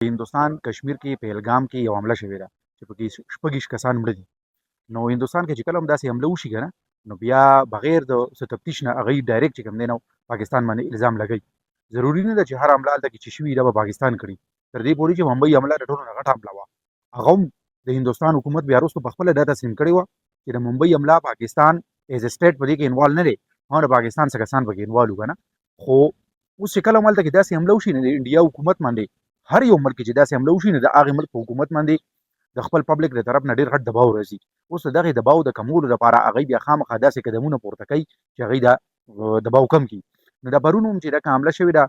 هندوستان کشمیر کې پهلګام کې یو حمله شوې ده چې پکې شپږ کسان مړه دي. نو هندوستان کې چې کله هم داسې حمله وشي که نه، نو بیا بغیر د څه تفتیش نه هغوی ډایرکټ چې کوم دی نو پاکستان باندې الزام لګوي. ضروري نه ده چې هر حمله هلته کې چې شوي ده به پاکستان کړي. تر دې پورې چې ممبۍ حمله د ټولو نه غټه حمله وه، هغه هم د هندوستان حکومت بیا وروسته پخپله دا تسلیم کړې وه چې د ممبۍ حمله پاکستان ایز ا سټیټ په دې کې انوالو نه دی، هغه د پاکستان څه کسان پکې انوالو که نه. خو اوس چې کله هم هلته کې داسې حمله وشي نو د انډیا حکومت باندې هر یو ملک چې داسې حمله وشي نو د هغې ملک په حکومت باندې د خپل پبلک د طرف نه ډېر غټ دباو راځي. اوس د دغې دباو د کمولو لپاره هغوی بیا خامخا داسې قدمونه پورته کوي چې هغوی دا دباو کم کړي. نو د پرون هم چې دغه حمله شوې ده،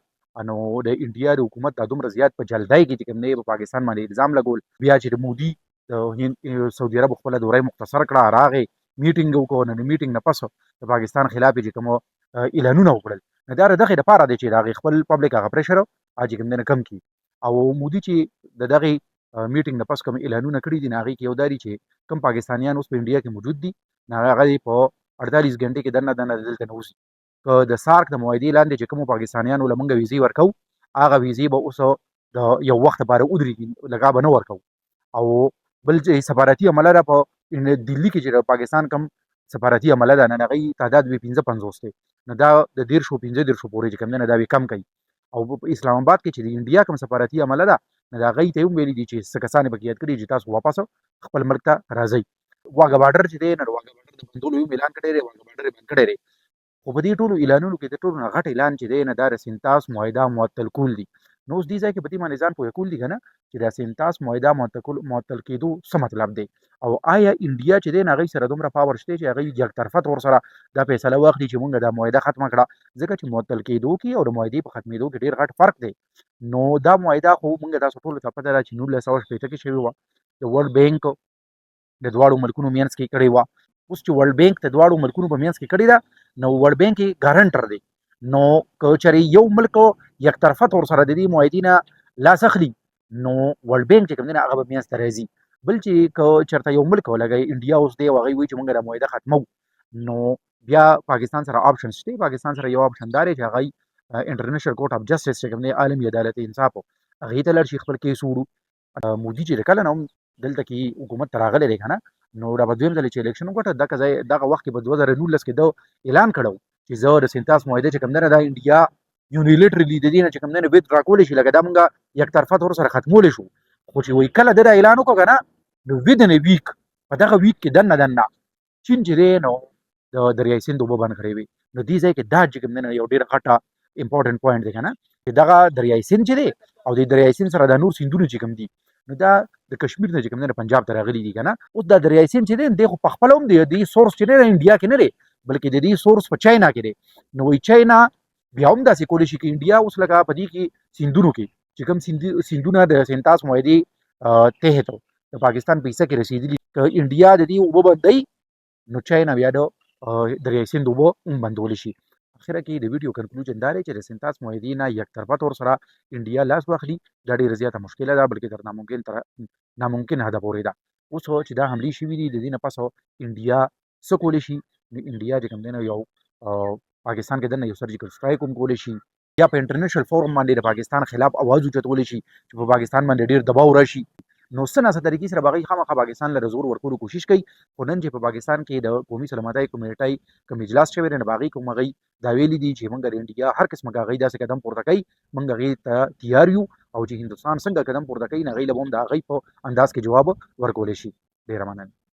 نو د انډیا د حکومت دا دومره زیات په جلدی کې چې کوم دی په پاکستان باندې الزام لګول. بیا چې د مودي د سعودي عرب خپله دوره مختصر کړه، راغې میټینګ وکړو، نو د میټینګ نه پس د پاکستان خلاف یې چې کوم اعلانونه وکړل، نو دا د دغې دپاره دی چې د هغې خپل پبلک هغه پریشر چې کوم دی نه کم کړي. او مودي چې د دغې میټینګ نه پس کوم اعلانونه کړي دي، نو هغې کې یو دا دي چې کوم پاکستانیان اوس په انډیا کې موجود دي، نو هغه یې په 48 غنټې کې دننه دلته نه وځي. که د سارک د معاهدې لاندې چې کومو پاکستانیانو له موږ ویزې ورکوو، هغه ویزې به اوس د یو وخت لپاره ودرېږي، لږه به نه ورکوو. او بل چې سفارتي عمله ده په دلي کې چې د پاکستان کوم سفارتي عمله ده، نن هغې تعداد به 55 دی، نو دا د 15 پورې چې کوم دی نو دا به کم کوي. او په اسلام آباد کې چې د انډیا کوم سفارتي عمله ده، نو د هغوی ته یې هم ویلي دي چې څه کسان یې پکې یاد کړي چې تاسو واپس خپل ملک ته راځئ. واګه بارډر چې دی نو د واګه بارډر د بندولو یو اعلان کړی دی، واګه بارډر یې بند کړی دی. خو په دې ټولو اعلانونو کې د ټولو نه غټ اعلان چې دی نو دا د سینتاس معاهده معطل کول دي. نو اوس دې ځای کې په دې باندې ځان پوهه کول دي که نه چې د سینتاس معاهده معطل کېدو څه مطلب دی، او آیا انډیا چې دی نو هغوی سره دومره پاور شته چې هغوی یک طرفه طور سره دا فیصله واخلي چې مونږ دا معاهده ختمه کړه. ځکه چې معطل کېدو کې او د معاهدې په ختمېدو کې ډېر غټ فرق دی. نو دا معاهده خو مونږ تاسو ټولو ته پته ده چې 1960 کې شوې وه، د ورلډ بینک د دواړو ملکونو منځ کې کړې وه. اوس چې ورلډ بینک د دواړو ملکونو په منځ کې کړې ده، نو ورلډ بینک یې ګارنټر دی. نو که چېرې یو ملک یک طرفه طور سره د دې معاهدې نه لاس اخلي، نو ورلډ بینک چې کوم دی نو هغه به منځ ته راځي. بل چې که چېرته یو ملک ولګوي انډیا اوس دی او هغوی وایي چې مونږ دا معاهده ختموو، نو بیا پاکستان سره آپشن شته. پاکستان سره یو آپشن دا دی چې هغوی انټرنیشنل کورټ اف جسټس چې کوم دی عالمي عدالت انصاف هغې ته لاړ شي، خپل کیس وړو. مودي چې د کله نه هم دلته کې حکومت ته راغلی دی که نه، نو دا به دویم ځل چې الیکشن وګټه دغه وخت کې په 2019 کې ده اعلان کړی چې زه د سینتاس معاهده چې کوم دی دا انډیا یونیلیټرلي د دې نه چې کوم دی نو ویتډرا کولی شي، لکه دا مونږ یک طرفه طور سره ختمولی شو. خو چې وایي کله ده دا اعلان وکړو که نه، نو ودن ا ویک په دغه ویک کې دننه چین چې دی نو د دریای سیند اوبه بند کړی وي. نو دې ځای کې دا چې کوم دی نو یو ډېر غټه امپورټنټ پوینټ دی که نه، چې دغه دریای سیند چې دی او د دریای سیند سره دا نور سیندونه چې کوم دي، نو دا د کشمیر نه چې کوم دی نو پنجاب ته راغلي دي که نه. اوس دا دریای سیند چې دی دی خو پخپله هم د دې سورس چې دی انډیا کې نه دی، بلکې د دې سورس په چاینا کې دی. نو وایي چاینا بیا هم داسې کولی شي چې انډیا اوس لکه په دې کې سیندونو کې چې کوم سیندونه د سینتاس معاهدې تحت د پاکستان په حصه کې رسېدلي، که انډیا د دې اوبه بندوي، نو چاینا بیا د دریای سیند اوبه هم بندولی شي. اخره کې د ویډیو کنکلوژن دا دی چې د سینتاس معاهدې نه یک طرفه طور سره انډیا لاس واخلي، دا ډېره زیاته مشکله ده، بلکې تر ناممکن حده پورې ده. اوس چې دا حملې شوي دي، د دې نه پس انډیا څه کولی شي؟ نو انډیا چې کوم دی نو یو پاکستان کې دننه یو سرجیکل سټرایک هم کولی شي، یا په انټرنیشنل فورم باندې د پاکستان خلاف اواز اوچتولی شي چې په پاکستان باندې ډېر دباو راشي. نو څه ناڅه طریقې سره به هغوی خامخا پاکستان له زور ورکولو کوشش کوي. خو نن چې په پاکستان کې د قومي سلامتۍ کمیټۍ کوم اجلاس شوی دی، نو په هغې کې هم هغوی دا ویلي دي چې موږ د انډیا هر قسمه که هغوی داسې قدم پورته کوي، موږ هغې ته تیار یو، او چې هندوستان څنګه قدم پورته کوي نو هغوی له به هم د هغوی په انداز کې جواب ورکولی شي. ډېره مننه.